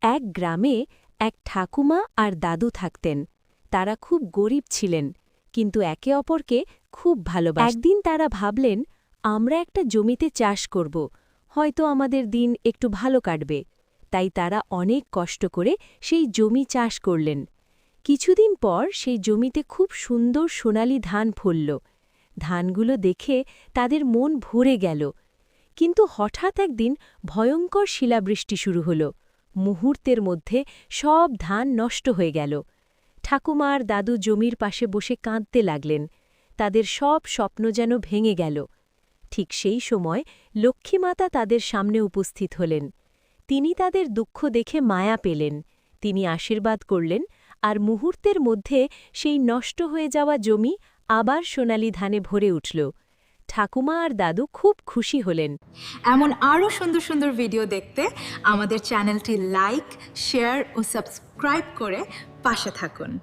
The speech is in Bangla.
এক গ্রামে এক ঠাকুমা আর দাদু থাকতেন। তারা খুব গরিব ছিলেন, কিন্তু একে অপরকে খুব ভালোবাসতেন। একদিন তারা ভাবলেন, আমরা একটা জমিতে চাষ করব, হয়তো আমাদের দিন একটু ভালো কাটবে। তাই তারা অনেক কষ্ট করে সেই জমি চাষ করলেন। কিছুদিন পর সেই জমিতে খুব সুন্দর সোনালি ধান ফলল। ধানগুলো দেখে তাদের মন ভরে গেল। কিন্তু হঠাৎ একদিন ভয়ঙ্কর শিলাবৃষ্টি শুরু হল। মুহূর্তের মধ্যে সব ধান নষ্ট হয়ে গেল। ঠাকুমা আর দাদু জমির পাশে বসে কাঁদতে লাগলেন। তাদের সব স্বপ্ন যেন ভেঙে গেল। ঠিক সেই সময় লক্ষ্মীমাতা তাদের সামনে উপস্থিত হলেন। তিনি তাদের দুঃখ দেখে মায়া পেলেন। তিনি আশীর্বাদ করলেন, আর মুহূর্তের মধ্যে সেই নষ্ট হয়ে যাওয়া জমি আবার সোনালি ধানে ভরে উঠল। ঠাকুমা আর দাদু খুব খুশি হলেন। এমন আরও সুন্দর সুন্দর ভিডিও দেখতে আমাদের চ্যানেলটি লাইক, শেয়ার ও সাবস্ক্রাইব করে পাশে থাকুন।